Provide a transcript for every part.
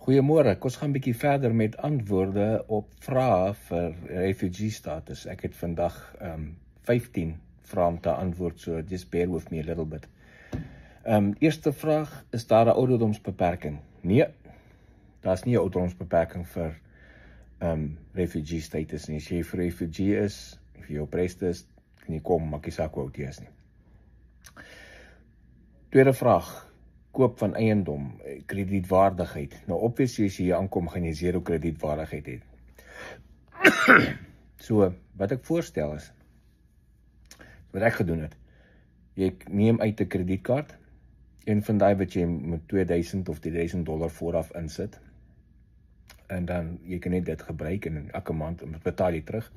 Goeiemôre, ons gaan 'n bietjie verder met antwoorde op vrae vir refugee status. Ek het vandag 15 vrae om te antwoord, so just bear with me a little bit. Eerste vraag, is daar 'n ouderdomsbeperking? Nee, daar's nie 'n ouderdomsbeperking vir refugee status nie. As jy vir refugee is, of jy oppressed is, kan jy kom, maak nie saak hoe oud jy is nie. Tweede vraag, koop van eiendom, kredietwaardigheid. Nou obviously as jy hier aankom, gaan jy zero kredietwaardigheid hê. So, wat ek voorstel is, wat ek gedoen het, jy neem uit 'n kredietkaart, een van die wat jy met $2000 of $3000 vooraf insit, en dan jy kan net dit gebruik en elke maand betaal jy terug.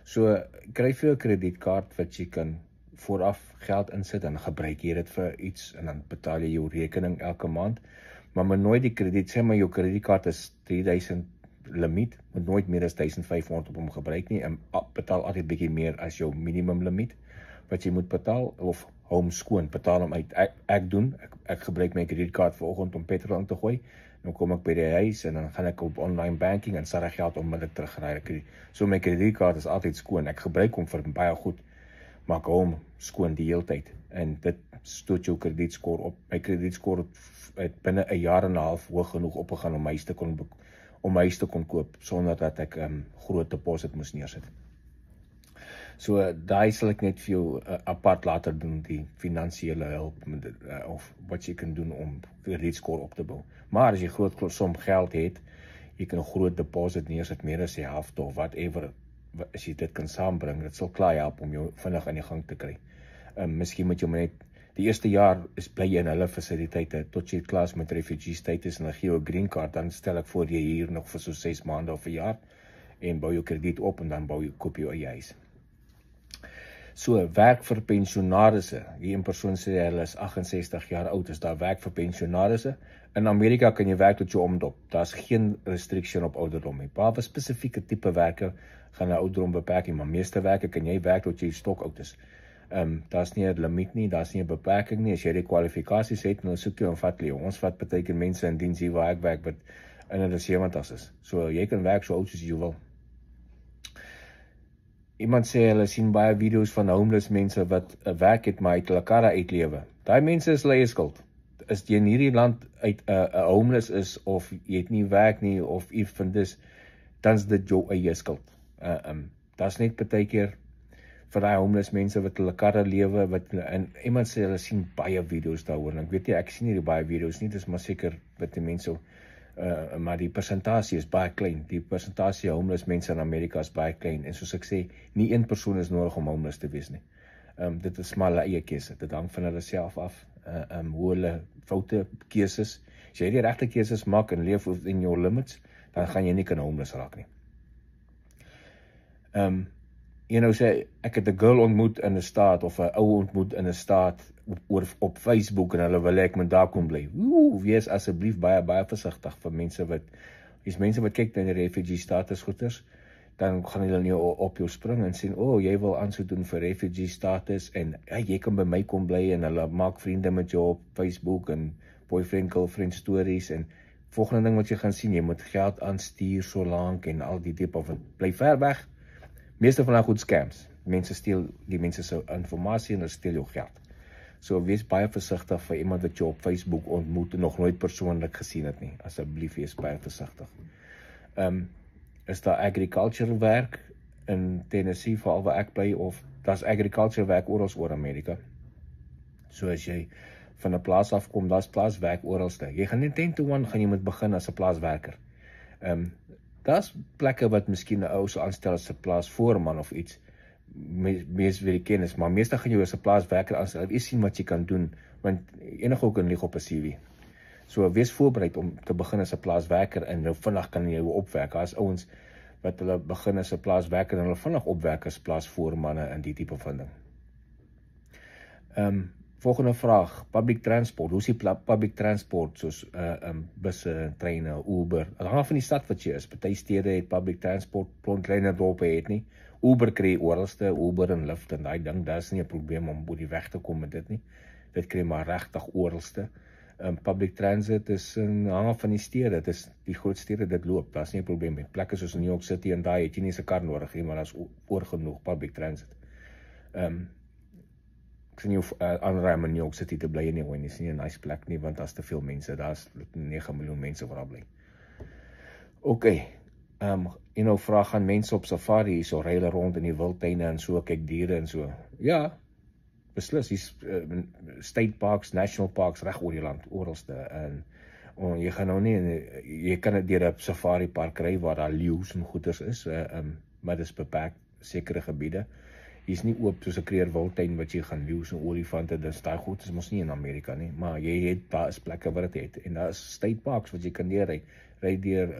So, kry vir 'n kredietkaart wat jy kan vooraf geld insit en gebruik jy dit vir iets en dan betaal jy jou rekening elke maand, maar moet nooit die krediet, sê maar jou kredietkaart is $3000 limiet, moet nooit meer as $1500 op hom gebruik nie en betaal altyd bietjie meer as jou minimum limiet wat jy moet betaal, of hom skoon, betaal hom uit. Ek gebruik my kredietkaart vanoggend om petrol in te gooi, dan kom ek by die huis en dan gaan ek op online banking en sarg geld onmiddellik terugraai. So my kredietkaart is altyd skoon, ek gebruik hom vir baie goed, maar ek hou hom skoon die hele tyd, en dit stoot jou kredietskoor op. My kredietskoor het binne 'n jaar en 'n half hoog genoeg opgegaan om my huis te kon koop, sonder dat ek groot deposit moes neersit. So, daai sal ek net vir jou apart later doen, die finansiële hulp, of wat jy kan doen om kredietskoor op te bou. Maar as jy groot som geld het, jy kan 'n groot deposit neersit, meer as die helfte of whatever, as jy dit kan saambring, dit sal klaar help om jou vinnig aan die gang te kry. Miskien moet jy maar net, die eerste jaar is bly jy in hulle fasiliteite, tot jy klaar is met refugee status en dan gee jou 'n green card, dan stel ek voor jy hier nog vir so 6 maande of 'n jaar, en bou jou krediet op, en dan koop jou eie huis. So, werk vir pensionarisse. Die een persoon sê hulle is 68 jaar oud, is daar werk vir pensionarisse. In Amerika kan jy werk tot jy omdop. Daar's geen restriction op ouderdom nie. Behalwe spesifieke tipe werke gaan 'n ouderdom beperking, maar meeste werke kan jy werk tot jy stokoud is. Daar's nie 'n limiet nie, daar's nie 'n beperking nie. As jy die kwalifikasies het, dan soek jy 'n vat leeu. Ons vat partykeer mense in diens hier waar ek werk wat in hulle 70's is. So jy kan werk so oud soos jy wil. Iemand sê hulle sien baie video's van homeless mense wat 'n werk het, maar uit hulle karre uitlewe. Daai mense is hulle eie skuld. As jy in hierdie land uit 'n homeless is, of jy het nie werk nie, of iets van dis, dan is dit jou eie skuld. Daar's net partykeer vir daai homeless mense wat hulle karre lewe, en iemand sê hulle sien baie video's daaroor, en ek weet nie, ek sien nie baie video's nie, dis maar seker wat die mense, maar die persentasie is baie klein, die persentasie homeless mense in Amerika is baie klein, en soos ek sê, nie een persoon is nodig om homeless te wees nie. Dit is maar hulle eie keuse, dit hang van hulle self af, hoe hulle foute keuses, as jy die regte keuses maak en leef within your limits, dan gaan jy nie kan homeless raak nie. Sê, ek het 'n girl ontmoet in 'n staat, of 'n ou ontmoet in 'n staat, op Facebook, en hulle wil ek moet daar kom bly. Wees asseblief baie versigtig vir mense wat kyk na die refugee status goeders, dan gaan hulle nie op jou spring en sê, jy wil aansoek doen vir refugee status, en jy kan by my kom bly, en hulle maak vriende met jou op Facebook, en boyfriend, girlfriend stories, en volgende ding wat jy gaan sien, jy moet geld aanstuur so lank, en al die tipe van, bly ver weg. Meeste van die goed scams. Mense steel die mense se inligting en hulle steel jou geld. So wees baie versigtig vir iemand wat jy op Facebook ontmoet en nog nooit persoonlik gesien het nie. Asseblief wees baie versigtig. Is daar agriculture werk in Tennessee, veral waar ek bly, of daar's agriculture werk oral oor Amerika. So as jy van 'n plaas afkom, daar's plaaswerk oralste. Jy gaan nie 10 to 1 gaan jy moet begin as 'n plaaswerker. Daar's plekke wat miskien 'n ou sou aanstel as 'n plaasvoorman of iets, mees weer die kennis, maar meestal gaan jy as 'n plaaswerker aanstel, jy sien wat jy kan doen, want enige ou kan lieg op 'n CV. So wees voorbereid om te begin as 'n plaaswerker, en nou vinnig kan jy opwerk. Daar's ouens wat hulle begin as 'n plaaswerker en hulle vinnig opwerk as plaasvoormanne en die tipe van ding. Volgende vraag, public transport. Hoe is die public transport, soos busse, treine, Uber? Het hang af van die stad wat jy is. Party stede het public transport, kleiner dorpe het nie. Uber kry oralste, Uber en Lyft en daai ding, daar is nie 'n probleem om oor die weg te kom met dit nie. Dit kry maar regtig oralste. Public transit is hang af van die stede, dit is die groot stede, dit loop, daar is nie 'n probleem mee. Plekke soos in New York City en daai het jy nie se kar nodig nie, maar daar is oorgenoeg public transit. Ek sien nie hoef aanraam in New York City te bly nie, want dit is nie 'n nice plek nie, want daar is te veel mense, daar is 9 miljoen mense wat daar bly. Okay, vra gaan mense op safari, so ry hulle rond in die wildtuine en so, kyk diere en so. Ja, beslis, hier's state parks, national parks, reg oor die land, oralste, en jy gaan nou nie, jy kan dit deur 'n safari park kry waar daar leeu's en goeters is, maar dit is beperk sekere gebiede. Hier's nie oop soos 'n Kruger Wildtuin wat jy gaan leeu's en olifante, dis daai goed is mos nie in Amerika nie, maar daar is plekke wat dit het, en daar is state parks wat jy kan ry deur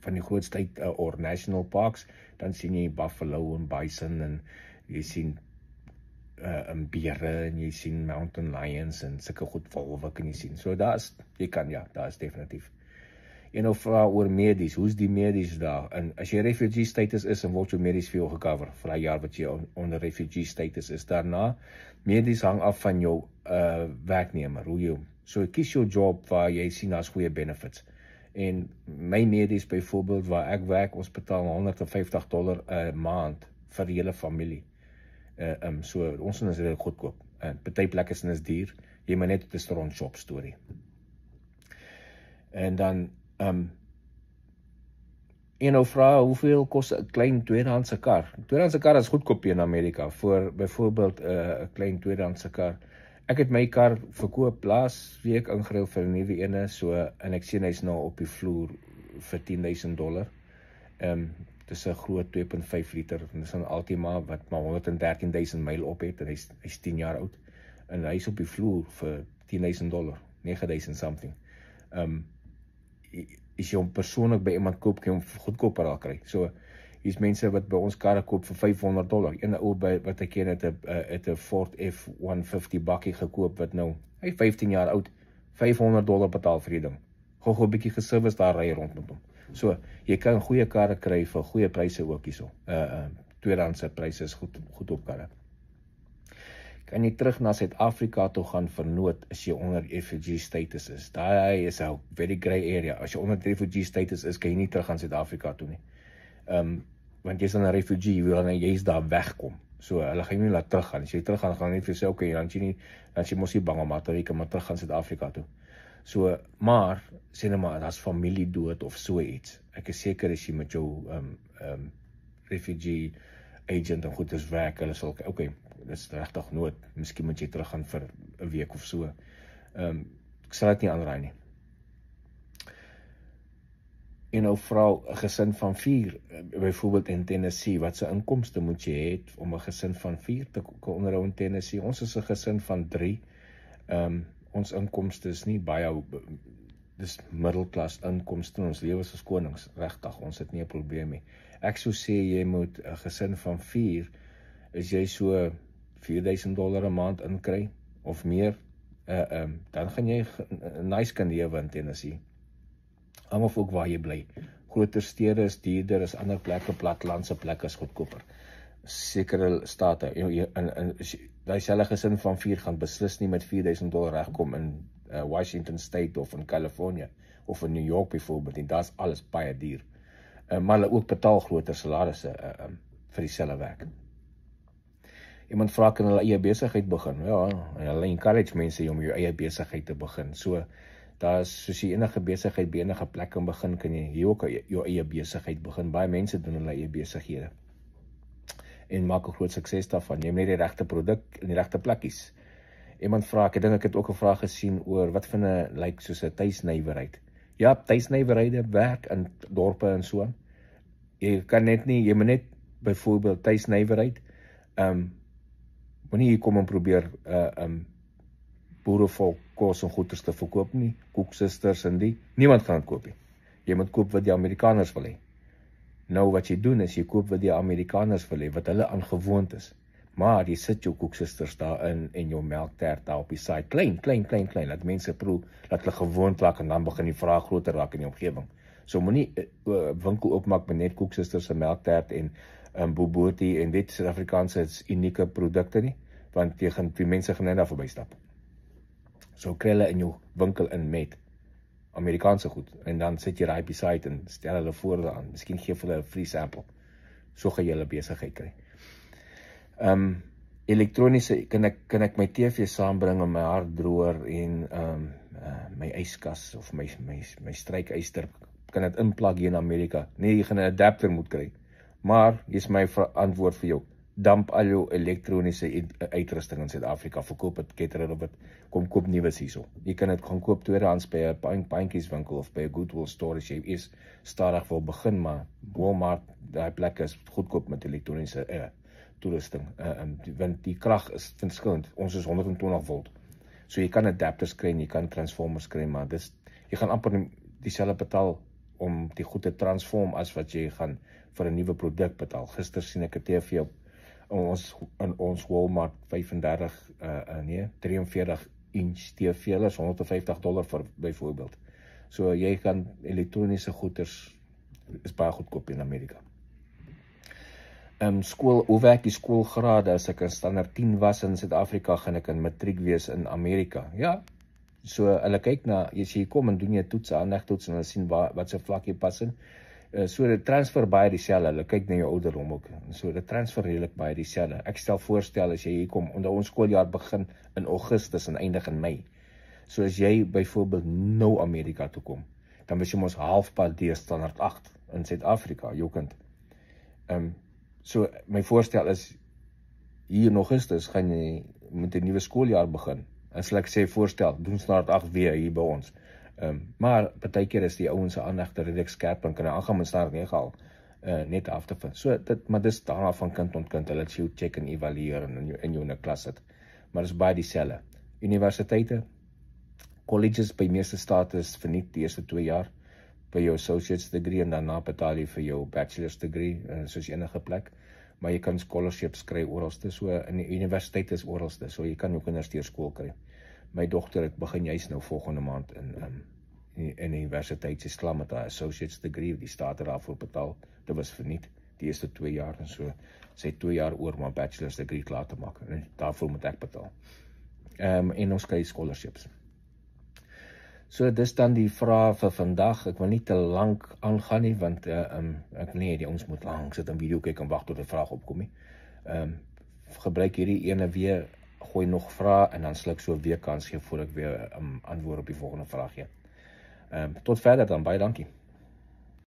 van die groot state or national parks, dan sien jy buffalo en bison en jy sien beere en jy sien mountain lions en sulke goed wolwe kan jy sien. So daar is definitief. En vra oor medies, hoe's die medies daar? En as jy refugee status is, en word jou medies vir jou gecover vir die jaar wat jy onder refugee status is. Daarna, medies hang af van jou werknemer, so kies jou job waar jy sien daar's goeie benefits. En my medies byvoorbeeld waar ek werk, ons betaal $150 'n maand vir die hele familie. So ons is redelijk goedkoop. Party plekke is duur, jy moet net 'n restaurant shop storie. En dan vra hoeveel kos 'n klein tweedehandse kar. Tweedehandse kar is goedkoop in Amerika vir byvoorbeeld 'n klein tweedehandse kar. Ek het my kar verkoop laas week ingeruil vir 'n nuwe ene, en ek sien hy's nou op die vloer vir $10,000. Dis 'n groot 2.5 liter, en dis 'n Altima wat maar 113,000 myl op het, en hy's 10 jaar oud, en hy's op die vloer vir $10,000, 9,000 something. As jy hom persoonlik by iemand koop, kan jy hom goedkoper al kry. So, hier's mense wat by ons karre koop vir $500. Een ou wat ek ken het 'n Ford F-150 bakkie gekoop, wat nou, hy 15 jaar oud, $500 betaal vir die ding. Gou 'n bietjie geservice daar ry rond met hom. So, jy kan goeie karre kry vir goeie pryse ook hierso. Tweedehandse pryse is goed op karre. Kan jy terug na Suid-Afrika toe gaan vir nood as jy onder refugee status is? Daai is 'n very grey area. As jy onder refugee status is, kan jy nie terug gaan Suid-Afrika toe nie. Want jy's dan 'n refugee, jy's daar wegkom. So, hulle gaan nie laat teruggaan. As jy teruggaan, gaan net vir sê, okay, dan jy mos nie bang om jy kan maar terug gaan Suid-Afrika toe. So, maar, sê nou maar, daar's familie dood of so iets. Ek is seker as jy met jou refugee agent en goeders werk, hulle sal, okay, dit is regtig nood, miskien moet jy teruggaan vir 'n week of so. Ek sal dit nie aanraai nie. En vra 'n gesin van 4, byvoorbeeld in Tennessee, wat se inkomste moet jy hê om 'n gesin van 4 te onderhou in Tennessee? Ons is 'n gesin van 3. Ons inkomste is nie baie, dis middelklas inkomste, ons lewe as konings, regtig, ons het nie 'n probleem nie. Ek sou sê jy moet 'n gesin van 4, is jy so $4,000 'n maand inkry of meer, dan gaan jy nice kan lewe in Tennessee. Hang of ook waar jy bly. Groter stede is duurder, as ander plekke, plattelandse plekke is goedkoper. Sekere state, daai selfe gesin van 4 gaan beslis nie met $4,000 regkom in Washington State of in California of in New York byvoorbeeld, en daar's alles baie duur. Maar hulle ook betaal groter salarisse vir dieselfde werk. Iemand vra kan hulle eie besigheid begin. Ja, en hulle encourage mense om jou eie besigheid te begin. So, daar is soos jy enige besigheid by enige plek kan begin, kan jy ook jou eie besigheid begin. Baie mense doen hulle eie besighede en maak 'n groot sukses daarvan. Jy moet net die regte produk in die regte plekkies. Iemand vra, ek dink ek het ook 'n vraag gesien oor wat van 'n soos 'n tuisnywerheid. Ja, tuisnywerhede werk in dorpe en so. Jy moet net byvoorbeeld tuisnywerheid, moenie hier kom en probeer boerevolk kos en goeders te verkoop nie, koeksisters en niemand gaan dit koop nie. Jy moet koop wat die Amerikaners wil hê. Nou wat jy doen is, jy koop wat die Amerikaners wil hê, wat hulle aangewoond is. Maar jy sit jou koeksisters daarin en jou melktert daar op die side, klein, laat mense proe, laat hulle gewoond raak en dan begin die vraag groter raak in die omgewing. So moenie winkel oopmaak met net koeksisters en melktert en bobotie en dit Suid-Afrikaanse unieke produkte nie, want die mense gaan net daar verby stap. So kry hulle in jou winkel in met Amerikaanse goed, en dan sit jy daai beside en stel hulle voor aan, miskien gee hulle 'n free sample. So gaan jy hulle besigheid kry. Elektroniese, kan ek my TV saambring en my harddroër en my yskas of my strykyster, kan dit inplug hier in Amerika. Nee, jy gaan 'n adapter moet kry. Maar, hier is my antwoord vir jou. Dump al jou elektroniese uitrusting in Suid-Afrika, verkoop het, get rid of it, kom koop nuus hierso. Jy kan dit gaan koop tweedehands by 'n pandjieswinkel of by 'n Goodwill store as jy eers stadig wil begin, maar Walmart, daai plek is goedkoop met elektroniese toerusting. Want die krag is verskillend. Ons is 120 volt. So jy kan adapters kry, jy kan transformers kry, maar jy gaan amper dieselfde betaal om die goed te transform as wat jy gaan vir 'n nuwe produk betaal. Gister sien ek 'n TV op in ons Walmart 43 inch TV, hulle is $150 vir byvoorbeeld. So jy kan elektroniese goeders is baie goedkoop in Amerika. Hoe werk die skoolgrade? As ek in standaard 10 was in Suid-Afrika, gaan ek in matriek wees in Amerika. Ja, so hulle kyk na, as jy kom en doen jy toetse, aanlegtoets, en hulle sien wat se vlak jy pas in. So die transfer baie dieselfde, hulle kyk na jou ouderdom ook. So die transfer redelik baie dieselfde. Ek stel voorstel as jy hier kom, onder ons skooljaar begin in Augustus en eindig in Mei. So as jy byvoorbeeld nou Amerika toe kom, dan was jy mos halfpad deur standaard 8 in Suid-Afrika, jou kind. So my voorstel is, hier in Augustus gaan jy met 'n nuwe skooljaar begin. As ek sê voorstel, doen standaard 8 weer hier by ons. Maar partykeer is die ouens se aandag redelik skerp en kan aangaan met standaard 9 al net af te vind. So maar dis daarna van kind tot kind, hulle jou check en evalueer en in jou klas sit. Maar dis baie dieselfde. Universiteite, colleges by meeste state is verniet die eerste 2 jaar by jou associate's degree en daarna betaal jy vir jou bachelor's degree, soos enige plek. Maar jy kan scholarships kry oralste, so in die universiteit is oralste, so jy kan jou kinders deur skool kry. My dogter het begin juist nou volgende maand in die universiteit, sy is klaar met haar associate's degree, die staat het daarvoor betaal, dit was verniet, die eerste 2 jaar en so, sy het 2 jaar oor om haar bachelor's degree klaar te maak, en daarvoor moet ek betaal. En ons kry scholarships. So dis dan die vraag vir vandag. Ek wil nie te lank aangaan nie, want ek nee, ons moet lank sit en video kyk en wag tot 'n vraag opkom nie. Gebruik hierdie ene weer, gooi nog vrae en dan sal ek so 'n week kans gee voor ek weer antwoord op die volgende vraag gee. Tot verder dan, baie dankie.